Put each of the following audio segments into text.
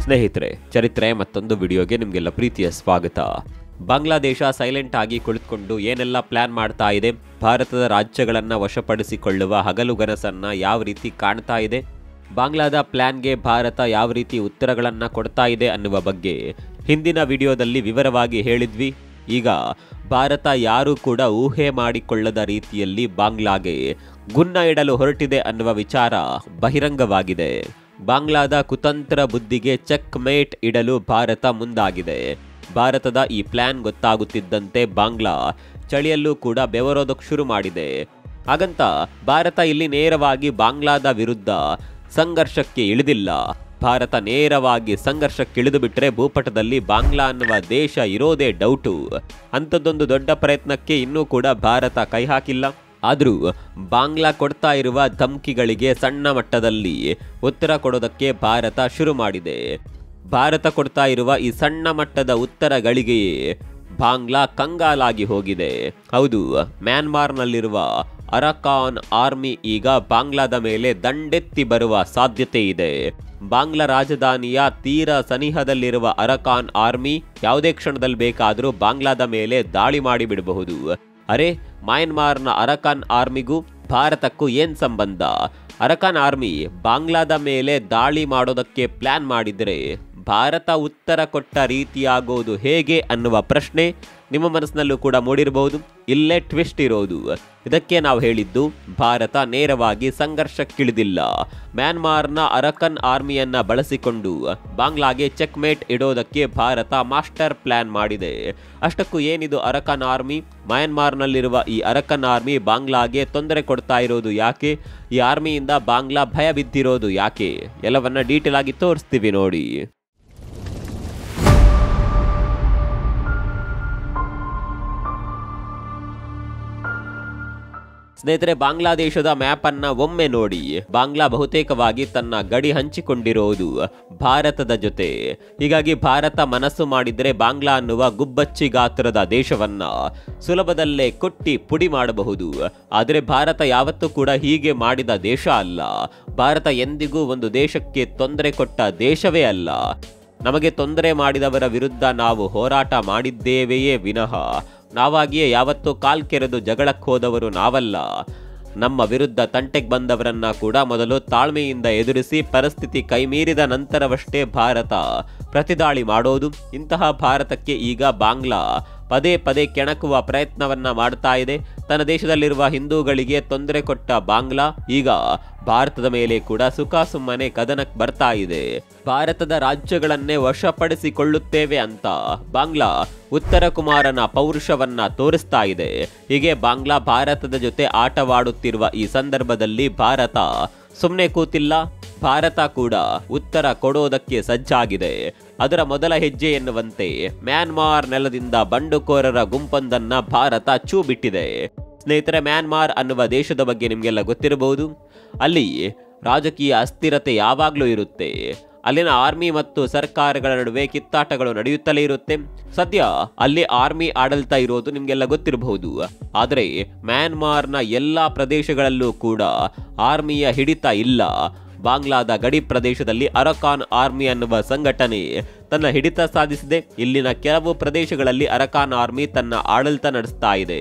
ಸ್ನೇಹಿತರೆ, ಚರಿತ್ರೆ ಮತ್ತೊಂದು ವಿಡಿಯೋಗೆ ನಿಮಗೆಲ್ಲ ಪ್ರೀತಿಯ ಸ್ವಾಗತ. ಬಾಂಗ್ಲಾದೇಶ ಸೈಲೆಂಟ್ ಆಗಿ ಕುಳಿತುಕೊಂಡು ಏನೆಲ್ಲ ಪ್ಲಾನ್ ಮಾಡ್ತಾ ಇದೆ, ಭಾರತದ ರಾಜ್ಯಗಳನ್ನು ವಶಪಡಿಸಿಕೊಳ್ಳುವ ಹಗಲುಗನಸನ್ನ ಯಾವ ರೀತಿ ಕಾಣ್ತಾ ಇದೆ, ಬಾಂಗ್ಲಾದ ಪ್ಲಾನ್ಗೆ ಭಾರತ ಯಾವ ರೀತಿ ಉತ್ತರಗಳನ್ನು ಕೊಡ್ತಾ ಇದೆ ಅನ್ನುವ ಬಗ್ಗೆ ಹಿಂದಿನ ವಿಡಿಯೋದಲ್ಲಿ ವಿವರವಾಗಿ ಹೇಳಿದ್ವಿ. ಈಗ ಭಾರತ ಯಾರೂ ಕೂಡ ಊಹೆ ಮಾಡಿಕೊಳ್ಳದ ರೀತಿಯಲ್ಲಿ ಬಾಂಗ್ಲಾಗೆ ಗುನ್ನ ಇಡಲು ಹೊರಟಿದೆ ಅನ್ನುವ ವಿಚಾರ ಬಹಿರಂಗವಾಗಿದೆ. ಬಾಂಗ್ಲಾದ ಕುತಂತ್ರ ಬುದ್ಧಿಗೆ ಚೆಕ್ ಮೇಟ್ ಇಡಲು ಭಾರತ ಮುಂದಾಗಿದೆ. ಭಾರತದ ಈ ಪ್ಲಾನ್ ಗೊತ್ತಾಗುತ್ತಿದ್ದಂತೆ ಬಾಂಗ್ಲಾ ಚಳಿಯಲ್ಲೂ ಕೂಡ ಬೆವರೋದಕ್ಕೆ ಶುರು ಮಾಡಿದೆ. ಹಾಗಂತ ಭಾರತ ಇಲ್ಲಿ ನೇರವಾಗಿ ಬಾಂಗ್ಲಾದ ವಿರುದ್ಧ ಸಂಘರ್ಷಕ್ಕೆ ಇಳಿದಿಲ್ಲ. ಭಾರತ ನೇರವಾಗಿ ಸಂಘರ್ಷಕ್ಕೆ ಇಳಿದು ಬಿಟ್ಟರೆ ಭೂಪಟದಲ್ಲಿ ಬಾಂಗ್ಲಾ ಅನ್ನುವ ದೇಶ ಇರೋದೇ ಡೌಟು. ಅಂಥದ್ದೊಂದು ದೊಡ್ಡ ಪ್ರಯತ್ನಕ್ಕೆ ಇನ್ನೂ ಕೂಡ ಭಾರತ ಕೈ ಹಾಕಿಲ್ಲ. ಆದರೂ ಬಾಂಗ್ಲಾ ಕೊಡ್ತಾ ಇರುವ ಧಮ್ಕಿಗಳಿಗೆ ಸಣ್ಣ ಮಟ್ಟದಲ್ಲಿ ಉತ್ತರ ಕೊಡೋದಕ್ಕೆ ಭಾರತ ಶುರು ಮಾಡಿದೆ. ಭಾರತ ಕೊಡ್ತಾ ಇರುವ ಈ ಸಣ್ಣ ಮಟ್ಟದ ಉತ್ತರಗಳಿಗೆಯೇ ಬಾಂಗ್ಲಾ ಕಂಗಾಲಾಗಿ ಹೋಗಿದೆ. ಹೌದು, ಮ್ಯಾನ್ಮಾರ್ನಲ್ಲಿರುವ ಅರಕಾನ್ ಆರ್ಮಿ ಈಗ ಬಾಂಗ್ಲಾದ ಮೇಲೆ ದಂಡೆತ್ತಿ ಬರುವ ಸಾಧ್ಯತೆ ಇದೆ. ಬಾಂಗ್ಲಾ ರಾಜಧಾನಿಯ ತೀರ ಸನಿಹದಲ್ಲಿರುವ ಅರಕಾನ್ ಆರ್ಮಿ ಯಾವುದೇ ಕ್ಷಣದಲ್ಲಿ ಬೇಕಾದರೂ ಬಾಂಗ್ಲಾದ ಮೇಲೆ ದಾಳಿ ಮಾಡಿಬಿಡಬಹುದು. ಅರೆ, ಮಯನ್ಮಾರ್ನ ಅರಕಾನ್ ಆರ್ಮಿಗೂ ಭಾರತಕ್ಕೂ ಏನ್ ಸಂಬಂಧ? ಅರಕಾನ್ ಆರ್ಮಿ ಬಾಂಗ್ಲಾದ ಮೇಲೆ ದಾಳಿ ಮಾಡೋದಕ್ಕೆ ಪ್ಲಾನ್ ಮಾಡಿದರೆ ಭಾರತ ಉತ್ತರ ಕೊಟ್ಟ ರೀತಿಯಾಗೋದು ಹೇಗೆ ಅನ್ನುವ ಪ್ರಶ್ನೆ ನಿಮ್ಮ ಮನಸ್ಸಿನಲ್ಲೂ ಕೂಡ ಮೂಡಿರಬಹುದು. ಇಲ್ಲೇ ಟ್ವಿಸ್ಟ್ ಇರೋದು. ಇದಕ್ಕೆ ನಾವು ಹೇಳಿದ್ದು, ಭಾರತ ನೇರವಾಗಿ ಸಂಘರ್ಷಕ್ಕಿಳಿದಿಲ್ಲ. ಮ್ಯಾನ್ಮಾರ್ನ ಅರಕನ್ ಆರ್ಮಿಯನ್ನ ಬಳಸಿಕೊಂಡು ಬಾಂಗ್ಲಾಗೆ ಚೆಕ್ ಮೇಟ್ ಇಡೋದಕ್ಕೆ ಭಾರತ ಮಾಸ್ಟರ್ ಪ್ಲಾನ್ ಮಾಡಿದೆ. ಅಷ್ಟಕ್ಕೂ ಏನಿದು ಅರಕನ್ ಆರ್ಮಿ? ಮಯನ್ಮಾರ್ನಲ್ಲಿರುವ ಈ ಅರಕನ್ ಆರ್ಮಿ ಬಾಂಗ್ಲಾಗೆ ತೊಂದರೆ ಕೊಡ್ತಾ ಇರೋದು ಯಾಕೆ? ಈ ಆರ್ಮಿಯಿಂದ ಬಾಂಗ್ಲಾ ಭಯ ಬಿದ್ದಿರೋದು ಯಾಕೆ? ಎಲ್ಲವನ್ನ ಡೀಟೇಲ್ ಆಗಿ ತೋರಿಸ್ತೀವಿ ನೋಡಿ. ಸ್ನೇಹಿತರೆ, ಬಾಂಗ್ಲಾದೇಶದ ಮ್ಯಾಪ್ ಅನ್ನ ಒಮ್ಮೆ ನೋಡಿ. ಬಾಂಗ್ಲಾ ಬಹುತೇಕವಾಗಿ ತನ್ನ ಗಡಿ ಹಂಚಿಕೊಂಡಿರೋದು ಭಾರತದ ಜೊತೆ. ಹೀಗಾಗಿ ಭಾರತ ಮನಸ್ಸು ಮಾಡಿದ್ರೆ ಬಾಂಗ್ಲಾ ಅನ್ನುವ ಗುಬ್ಬಚ್ಚಿ ಗಾತ್ರದ ದೇಶವನ್ನ ಸುಲಭದಲ್ಲೇ ಕೊಟ್ಟಿ ಪುಡಿ ಮಾಡಬಹುದು. ಆದರೆ ಭಾರತ ಯಾವತ್ತೂ ಕೂಡ ಹೀಗೆ ಮಾಡಿದ ದೇಶ ಅಲ್ಲ. ಭಾರತ ಎಂದಿಗೂ ಒಂದು ದೇಶಕ್ಕೆ ತೊಂದರೆ ಕೊಟ್ಟ ದೇಶವೇ ಅಲ್ಲ. ನಮಗೆ ತೊಂದರೆ ಮಾಡಿದವರ ವಿರುದ್ಧ ನಾವು ಹೋರಾಟ ಮಾಡಿದ್ದೇವೆಯೇ ವಿನಃ ನಾವಾಗಿಯೇ ಯಾವತ್ತೂ ಕಾಲ್ ಕೆರೆದು ಜಗಳಕ್ಕೆ ಹೋದವರು ನಾವಲ್ಲ. ನಮ್ಮ ವಿರುದ್ಧ ತಂಟೆಗೆ ಬಂದವರನ್ನ ಕೂಡ ಮೊದಲು ತಾಳ್ಮೆಯಿಂದ ಎದುರಿಸಿ ಪರಿಸ್ಥಿತಿ ಕೈಮೀರಿದ ನಂತರವಷ್ಟೇ ಭಾರತ ಪ್ರತಿದಾಳಿ ಮಾಡೋದು. ಇಂತಹ ಭಾರತಕ್ಕೆ ಈಗ ಬಾಂಗ್ಲಾ ಪದೇ ಪದೇ ಕೆಣಕುವ ಪ್ರಯತ್ನವನ್ನ ಮಾಡ್ತಾ ಇದೆ. ತನ್ನ ದೇಶದಲ್ಲಿರುವ ಹಿಂದೂಗಳಿಗೆ ತೊಂದರೆ ಕೊಟ್ಟ ಬಾಂಗ್ಲಾ ಈಗ ಭಾರತದ ಮೇಲೆ ಕೂಡ ಸುಖಾಸುಮ್ಮನೆ ಕದನಕ್ಕೆ ಬರ್ತಾ ಇದೆ. ಭಾರತದ ರಾಜ್ಯಗಳನ್ನೇ ವಶಪಡಿಸಿಕೊಳ್ಳುತ್ತೇವೆ ಅಂತ ಬಾಂಗ್ಲಾ ಉತ್ತರ ಕುಮಾರನ ಪೌರುಷವನ್ನ ತೋರಿಸ್ತಾ ಇದೆ. ಹೀಗೆ ಬಾಂಗ್ಲಾ ಭಾರತದ ಜೊತೆ ಆಟವಾಡುತ್ತಿರುವ ಈ ಸಂದರ್ಭದಲ್ಲಿ ಭಾರತ ಸುಮ್ಮನೆ ಕೂತಿಲ್ಲ. ಭಾರತ ಕೂಡ ಉತ್ತರ ಕೊಡೋದಕ್ಕೆ ಸಜ್ಜಾಗಿದೆ. ಅದರ ಮೊದಲ ಹೆಜ್ಜೆ ಎನ್ನುವಂತೆ ಮ್ಯಾನ್ಮಾರ್ ನೆಲದಿಂದ ಬಂಡುಕೋರರ ಗುಂಪೊಂದನ್ನ ಭಾರತ ಚೂ ಬಿಟ್ಟಿದೆ. ಸ್ನೇಹಿತರೆ, ಮ್ಯಾನ್ಮಾರ್ ಅನ್ನುವ ದೇಶದ ಬಗ್ಗೆ ನಿಮಗೆಲ್ಲ ಗೊತ್ತಿರಬಹುದು. ಅಲ್ಲಿ ರಾಜಕೀಯ ಅಸ್ಥಿರತೆ ಯಾವಾಗಲೂ ಇರುತ್ತೆ. ಅಲ್ಲಿನ ಆರ್ಮಿ ಮತ್ತು ಸರ್ಕಾರಗಳ ನಡುವೆ ಕಿತ್ತಾಟಗಳು ನಡೆಯುತ್ತಲೇ ಇರುತ್ತೆ. ಸದ್ಯ ಅಲ್ಲಿ ಆರ್ಮಿ ಆಡಳಿತ ಇರೋದು ನಿಮಗೆಲ್ಲ ಗೊತ್ತಿರಬಹುದು. ಆದರೆ ಮ್ಯಾನ್ಮಾರ್ನ ಎಲ್ಲ ಪ್ರದೇಶಗಳಲ್ಲೂ ಕೂಡ ಆರ್ಮಿಯ ಹಿಡಿತ ಇಲ್ಲ. ಬಾಂಗ್ಲಾದ ಗಡಿ ಪ್ರದೇಶದಲ್ಲಿ ಅರಕಾನ್ ಆರ್ಮಿ ಅನ್ನುವ ಸಂಘಟನೆ ತನ್ನ ಹಿಡಿತ ಸಾಧಿಸಿದೆ. ಇಲ್ಲಿನ ಕೆಲವು ಪ್ರದೇಶಗಳಲ್ಲಿ ಅರಕಾನ್ ಆರ್ಮಿ ತನ್ನ ಆಡಳಿತ ನಡೆಸ್ತಾ ಇದೆ.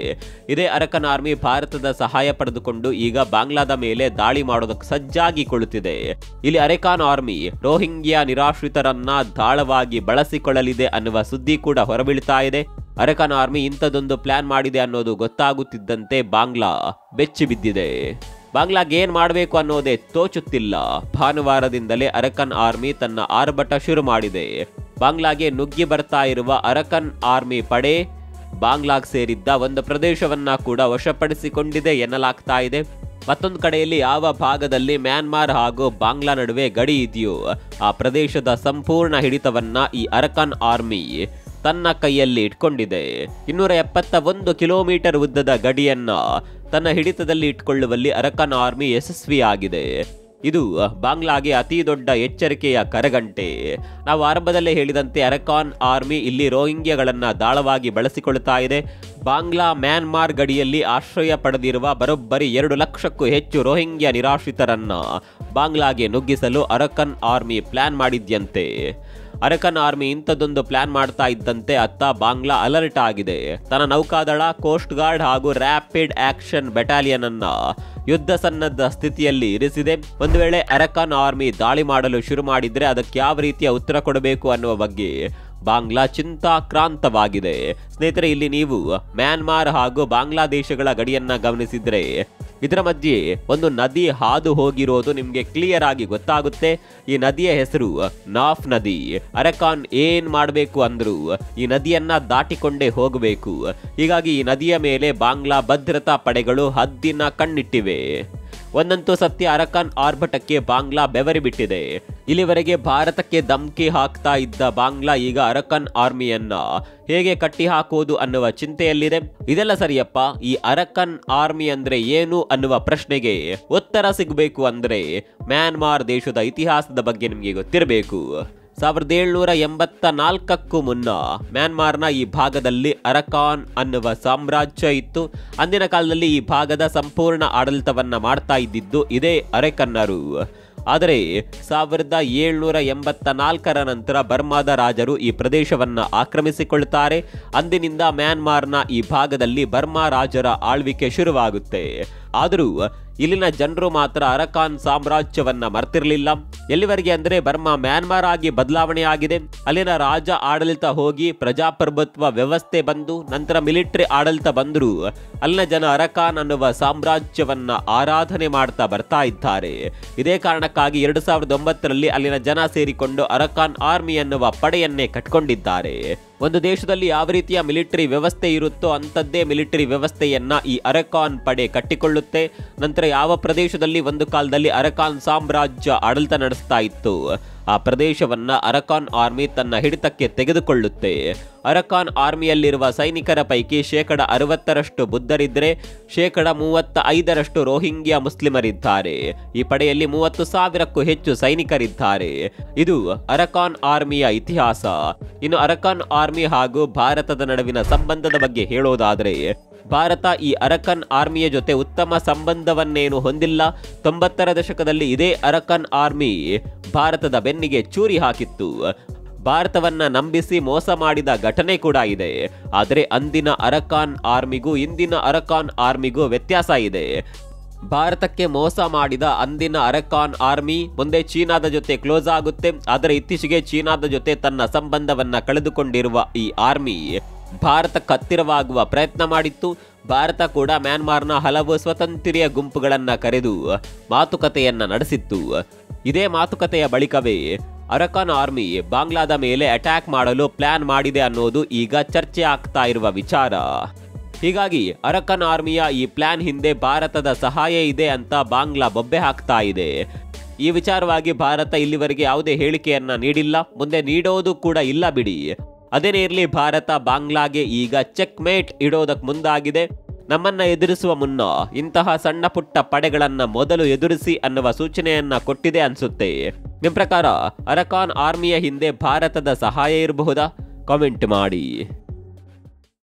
ಇದೇ ಅರಕಾನ್ ಆರ್ಮಿ ಭಾರತದ ಸಹಾಯ ಪಡೆದುಕೊಂಡು ಈಗ ಬಾಂಗ್ಲಾದ ಮೇಲೆ ದಾಳಿ ಮಾಡೋದಕ್ಕೆ ಸಜ್ಜಾಗಿ ಕೊಳ್ಳುತ್ತಿದೆ. ಇಲ್ಲಿ ಅರಕಾನ್ ಆರ್ಮಿ ರೋಹಿಂಗ್ಯಾ ನಿರಾಶ್ರಿತರನ್ನ ದಾಳವಾಗಿ ಬಳಸಿಕೊಳ್ಳಲಿದೆ ಅನ್ನುವ ಸುದ್ದಿ ಕೂಡ ಹೊರಬೀಳ್ತಾ ಇದೆ. ಅರಕಾನ್ ಆರ್ಮಿ ಇಂಥದೊಂದು ಪ್ಲಾನ್ ಮಾಡಿದೆ ಅನ್ನೋದು ಗೊತ್ತಾಗುತ್ತಿದ್ದಂತೆ ಬಾಂಗ್ಲಾ ಬೆಚ್ಚಿ ಬಿದ್ದಿದೆ. ಬಾಂಗ್ಲಾಗೆ ಏನ್ ಮಾಡಬೇಕು ಅನ್ನೋದೇ ತೋಚುತ್ತಿಲ್ಲ. ಭಾನುವಾರದಿಂದಲೇ ಅರಕನ್ ಆರ್ಮಿ ತನ್ನ ಆರ್ಭಟ ಶುರು ಮಾಡಿದೆ. ಬಾಂಗ್ಲಾಗೆ ನುಗ್ಗಿ ಬರ್ತಾ ಇರುವ ಅರಕನ್ ಆರ್ಮಿ ಪಡೆ ಬಾಂಗ್ಲಾಗ್ ಸೇರಿದ್ದ ಒಂದು ಪ್ರದೇಶವನ್ನ ಕೂಡ ವಶಪಡಿಸಿಕೊಂಡಿದೆ ಎನ್ನಲಾಗ್ತಾ ಇದೆ. ಮತ್ತೊಂದು ಕಡೆಯಲ್ಲಿ ಯಾವ ಭಾಗದಲ್ಲಿ ಮ್ಯಾನ್ಮಾರ್ ಹಾಗೂ ಬಾಂಗ್ಲಾ ನಡುವೆ ಗಡಿ ಇದೆಯೋ ಆ ಪ್ರದೇಶದ ಸಂಪೂರ್ಣ ಹಿಡಿತವನ್ನ ಈ ಅರಕನ್ ಆರ್ಮಿ ತನ್ನ ಕೈಯಲ್ಲಿ ಇಟ್ಕೊಂಡಿದೆ. 271 ಕಿಲೋಮೀಟರ್ ಉದ್ದದ ಗಡಿಯನ್ನ ತನ್ನ ಹಿಡಿತದಲ್ಲಿ ಇಟ್ಕೊಳ್ಳುವಲ್ಲಿ ಅರಕನ್ ಆರ್ಮಿ ಯಶಸ್ವಿಯಾಗಿದೆ. ಇದು ಬಾಂಗ್ಲಾಗೆ ಅತಿ ದೊಡ್ಡ ಎಚ್ಚರಿಕೆಯ ಕರಗಂಟೆ. ನಾವು ಆರಂಭದಲ್ಲೇ ಹೇಳಿದಂತೆ ಅರಕಾನ್ ಆರ್ಮಿ ಇಲ್ಲಿ ರೋಹಿಂಗ್ಯಗಳನ್ನ ದಾಳವಾಗಿ ಬಳಸಿಕೊಳ್ತಾ ಇದೆ. ಬಾಂಗ್ಲಾ ಮ್ಯಾನ್ಮಾರ್ ಗಡಿಯಲ್ಲಿ ಆಶ್ರಯ ಪಡೆದಿರುವ ಬರೋಬ್ಬರಿ 2 ಲಕ್ಷಕ್ಕೂ ಹೆಚ್ಚು ರೋಹಿಂಗ್ಯ ನಿರಾಶ್ರಿತರನ್ನ ಬಾಂಗ್ಲಾಗೆ ನುಗ್ಗಿಸಲು ಅರಕನ್ ಆರ್ಮಿ ಪ್ಲಾನ್ ಮಾಡಿದ್ಯಂತೆ. ಅರಕನ್ ಆರ್ಮಿ ಇಂಥದ್ದೊಂದು ಪ್ಲಾನ್ ಮಾಡ್ತಾ ಇದ್ದಂತೆ ಅತ್ತ ಬಾಂಗ್ಲಾ ಅಲರ್ಟ್ ಆಗಿದೆ. ತನ್ನ ನೌಕಾದಳ, ಕೋಸ್ಟ್ ಗಾರ್ಡ್ ಹಾಗೂ ರ್ಯಾಪಿಡ್ ಆಕ್ಷನ್ ಬೆಟಾಲಿಯನ್ ಅನ್ನ ಯುದ್ಧ ಸನ್ನದ್ಧ ಸ್ಥಿತಿಯಲ್ಲಿ ಇರಿಸಿದೆ. ಒಂದು ವೇಳೆ ಅರಕನ್ ಆರ್ಮಿ ದಾಳಿ ಮಾಡಲು ಶುರು ಮಾಡಿದ್ರೆ ಅದಕ್ಕೆ ಯಾವ ರೀತಿಯ ಉತ್ತರ ಕೊಡಬೇಕು ಅನ್ನುವ ಬಗ್ಗೆ ಬಾಂಗ್ಲಾ ಚಿಂತಾಕ್ರಾಂತವಾಗಿದೆ. ಸ್ನೇಹಿತರೆ, ಇಲ್ಲಿ ನೀವು ಮ್ಯಾನ್ಮಾರ್ ಹಾಗೂ ಬಾಂಗ್ಲಾದೇಶಗಳ ಗಡಿಯನ್ನ ಗಮನಿಸಿದ್ರೆ ಇದರ ಮಧ್ಯೆ ಒಂದು ನದಿ ಹಾದು ಹೋಗಿರೋದು ನಿಮಗೆ ಕ್ಲಿಯರ್ ಆಗಿ ಗೊತ್ತಾಗುತ್ತೆ. ಈ ನದಿಯ ಹೆಸರು ನಾಫ್ ನದಿ. ಅರಕಾನ್ ಏನ್ ಮಾಡಬೇಕು ಅಂದ್ರು ಈ ನದಿಯನ್ನ ದಾಟಿಕೊಂಡೇ ಹೋಗಬೇಕು. ಹೀಗಾಗಿ ಈ ನದಿಯ ಮೇಲೆ ಬಾಂಗ್ಲಾ ಭದ್ರತಾ ಪಡೆಗಳು ಹದ್ದಿನ ಕಣ್ಣಿಟ್ಟಿವೆ. ಒಂದಂತೂ ಸತ್ಯ, ಅರಕಾನ್ ಆರ್ಭಟಕ್ಕೆ ಬಾಂಗ್ಲಾ ಬೆವರಿ ಬಿಟ್ಟಿದೆ. ಇಲ್ಲಿವರೆಗೆ ಭಾರತಕ್ಕೆ ಧಮ್ಕಿ ಹಾಕ್ತಾ ಇದ್ದ ಬಾಂಗ್ಲಾ ಈಗ ಅರಕಾನ್ ಆರ್ಮಿಯನ್ನ ಹೇಗೆ ಕಟ್ಟಿ ಹಾಕುವುದು ಅನ್ನುವ ಚಿಂತೆಯಲ್ಲಿದೆ. ಇದೆಲ್ಲ ಸರಿಯಪ್ಪ, ಈ ಅರಕಾನ್ ಆರ್ಮಿ ಅಂದ್ರೆ ಏನು ಅನ್ನುವ ಪ್ರಶ್ನೆಗೆ ಉತ್ತರ ಸಿಗಬೇಕು ಅಂದ್ರೆ ಮ್ಯಾನ್ಮಾರ್ ದೇಶದ ಇತಿಹಾಸದ ಬಗ್ಗೆ ನಿಮಗೆ ಗೊತ್ತಿರಬೇಕು. 1784ಕ್ಕೂ ಮುನ್ನ ಮ್ಯಾನ್ಮಾರ್ನ ಈ ಭಾಗದಲ್ಲಿ ಅರಕಾನ್ ಅನ್ನುವ ಸಾಮ್ರಾಜ್ಯ ಇತ್ತು. ಅಂದಿನ ಕಾಲದಲ್ಲಿ ಈ ಭಾಗದ ಸಂಪೂರ್ಣ ಆಡಳಿತವನ್ನ ಮಾಡ್ತಾ ಇದ್ದಿದ್ದು ಇದೇ ಅರಕನ್ನರು. ಆದರೆ 1784ರ ನಂತರ ಬರ್ಮಾದ ರಾಜರು ಈ ಪ್ರದೇಶವನ್ನ ಆಕ್ರಮಿಸಿಕೊಳ್ತಾರೆ. ಅಂದಿನಿಂದ ಮ್ಯಾನ್ಮಾರ್ನ ಈ ಭಾಗದಲ್ಲಿ ಬರ್ಮಾ ರಾಜರ ಆಳ್ವಿಕೆ ಶುರುವಾಗುತ್ತೆ. ಆದರೂ ಇಲ್ಲಿನ ಜನರು ಮಾತ್ರ ಅರಕಾನ್ ಸಾಮ್ರಾಜ್ಯವನ್ನ ಮರ್ತಿರ್ಲಿಲ್ಲ. ಎಲ್ಲಿವರೆಗೆ ಅಂದ್ರೆ ಬರ್ಮಾ ಮ್ಯಾನ್ಮಾರ್ ಆಗಿ ಬದಲಾವಣೆ ಆಗಿದೆ. ಅಲ್ಲಿನ ರಾಜ ಆಡಳಿತ ಹೋಗಿ ಪ್ರಜಾಪ್ರಭುತ್ವ ವ್ಯವಸ್ಥೆ ಬಂದು ನಂತರ ಮಿಲಿಟರಿ ಆಡಳಿತ ಬಂದ್ರು ಅಲ್ಲಿನ ಜನ ಅರಕಾನ್ ಅನ್ನುವ ಸಾಮ್ರಾಜ್ಯವನ್ನ ಆರಾಧನೆ ಮಾಡ್ತಾ ಬರ್ತಾ ಇದ್ದಾರೆ. ಇದೇ ಕಾರಣಕ್ಕಾಗಿ 2009ರಲ್ಲಿ ಅಲ್ಲಿನ ಜನ ಸೇರಿಕೊಂಡು ಅರಕಾನ್ ಆರ್ಮಿ ಅನ್ನುವ ಪಡೆಯನ್ನೇ ಕಟ್ಕೊಂಡಿದ್ದಾರೆ. ಒಂದು ದೇಶದಲ್ಲಿ ಯಾವ ರೀತಿಯ ಮಿಲಿಟರಿ ವ್ಯವಸ್ಥೆ ಇರುತ್ತೋ ಅಂಥದ್ದೇ ಮಿಲಿಟರಿ ವ್ಯವಸ್ಥೆಯನ್ನ ಈ ಅರಕಾನ್ ಪಡೆ ಕಟ್ಟಿಕೊಳ್ಳುತ್ತೆ. ನಂತರ ಯಾವ ಪ್ರದೇಶದಲ್ಲಿ ಒಂದು ಕಾಲದಲ್ಲಿ ಅರಕಾನ್ ಸಾಮ್ರಾಜ್ಯ ಆಡಳಿತ ನಡೆಸ್ತಾ ಇತ್ತು ಆ ಪ್ರದೇಶವನ್ನ ಅರಕಾನ್ ಆರ್ಮಿ ತನ್ನ ಹಿಡಿತಕ್ಕೆ ತೆಗೆದುಕೊಳ್ಳುತ್ತೆ. ಅರಕಾನ್ ಆರ್ಮಿಯಲ್ಲಿರುವ ಸೈನಿಕರ ಪೈಕಿ 60% ಬುದ್ಧರಿದ್ದರೆ 35% ರೋಹಿಂಗ್ಯಾ ಮುಸ್ಲಿಮರಿದ್ದಾರೆ. ಈ ಪಡೆಯಲ್ಲಿ 30,000ಕ್ಕೂ ಹೆಚ್ಚು ಸೈನಿಕರಿದ್ದಾರೆ. ಇದು ಅರಕಾನ್ ಆರ್ಮಿಯ ಇತಿಹಾಸ. ಇನ್ನು ಅರಕಾನ್ ಆರ್ಮಿ ಹಾಗೂ ಭಾರತದ ನಡುವಿನ ಸಂಬಂಧದ ಬಗ್ಗೆ ಹೇಳೋದಾದ್ರೆ ಭಾರತ ಈ ಅರಕಾನ್ ಆರ್ಮಿಯ ಜೊತೆ ಉತ್ತಮ ಸಂಬಂಧವನ್ನೇನು ಹೊಂದಿಲ್ಲ. 90ರ ದಶಕದಲ್ಲಿ ಇದೇ ಅರಕಾನ್ ಆರ್ಮಿ ಭಾರತದ ಬೆನ್ನಿಗೆ ಚೂರಿ ಹಾಕಿತ್ತು. ಭಾರತವನ್ನ ನಂಬಿಸಿ ಮೋಸ ಮಾಡಿದ ಘಟನೆ ಕೂಡ ಇದೆ. ಆದರೆ ಅಂದಿನ ಅರಕಾನ್ ಆರ್ಮಿಗೂ ಇಂದಿನ ಅರಕಾನ್ ಆರ್ಮಿಗೂ ವ್ಯತ್ಯಾಸ ಇದೆ. ಭಾರತಕ್ಕೆ ಮೋಸ ಮಾಡಿದ ಅಂದಿನ ಅರಕಾನ್ ಆರ್ಮಿ ಮುಂದೆ ಚೀನಾದ ಜೊತೆ ಕ್ಲೋಸ್ ಆಗುತ್ತೆ. ಆದರೆ ಇತ್ತೀಚೆಗೆ ಚೀನಾದ ಜೊತೆ ತನ್ನ ಸಂಬಂಧವನ್ನ ಕಳೆದುಕೊಂಡಿರುವ ಈ ಆರ್ಮಿ ಭಾರತಕ್ಕೆ ಹತ್ತಿರವಾಗುವ ಪ್ರಯತ್ನ ಮಾಡಿತ್ತು. ಭಾರತ ಕೂಡ ಮ್ಯಾನ್ಮಾರ್ನ ಹಲವು ಸ್ವತಂತ್ರ್ಯ ಗುಂಪುಗಳನ್ನ ಕರೆದು ಮಾತುಕತೆಯನ್ನ ನಡೆಸಿತ್ತು. ಇದೇ ಮಾತುಕತೆಯ ಬಳಿಕವೇ ಅರಕಾನ್ ಆರ್ಮಿ ಬಾಂಗ್ಲಾದ ಮೇಲೆ ಅಟ್ಯಾಕ್ ಮಾಡಲು ಪ್ಲಾನ್ ಮಾಡಿದೆ ಅನ್ನೋದು ಈಗ ಚರ್ಚೆ ಆಗ್ತಾ ಇರುವ ವಿಚಾರ. ಹೀಗಾಗಿ ಅರಕಾನ್ ಆರ್ಮಿಯ ಈ ಪ್ಲಾನ್ ಹಿಂದೆ ಭಾರತದ ಸಹಾಯ ಇದೆ ಅಂತ ಬಾಂಗ್ಲಾ ಬೊಬ್ಬೆ ಹಾಕ್ತಾ ಇದೆ. ಈ ವಿಚಾರವಾಗಿ ಭಾರತ ಇಲ್ಲಿವರೆಗೆ ಯಾವುದೇ ಹೇಳಿಕೆಯನ್ನ ನೀಡಿಲ್ಲ, ಮುಂದೆ ನೀಡೋದು ಕೂಡ ಇಲ್ಲ ಬಿಡಿ. ಅದೇನೇ ಇರಲಿ, ಭಾರತ ಬಾಂಗ್ಲಾಗೆ ಈಗ ಚೆಕ್ ಮೇಟ್ ಇಡೋದಕ್ಕೆ ಮುಂದಾಗಿದೆ. ನಮ್ಮನ್ನ ಎದುರಿಸುವ ಮುನ್ನ ಇಂತಹ ಸಣ್ಣ ಪುಟ್ಟ ಪಡೆಗಳನ್ನ ಮೊದಲು ಎದುರಿಸಿ ಅನ್ನುವ ಸೂಚನೆಯನ್ನ ಕೊಟ್ಟಿದೆ ಅನ್ಸುತ್ತೆ. ನಿಮ್ಮ ಪ್ರಕಾರ ಅರಕಾನ್ ಆರ್ಮಿಯ ಹಿಂದೆ ಭಾರತದ ಸಹಾಯ ಇರಬಹುದಾ? ಕಾಮೆಂಟ್ ಮಾಡಿ.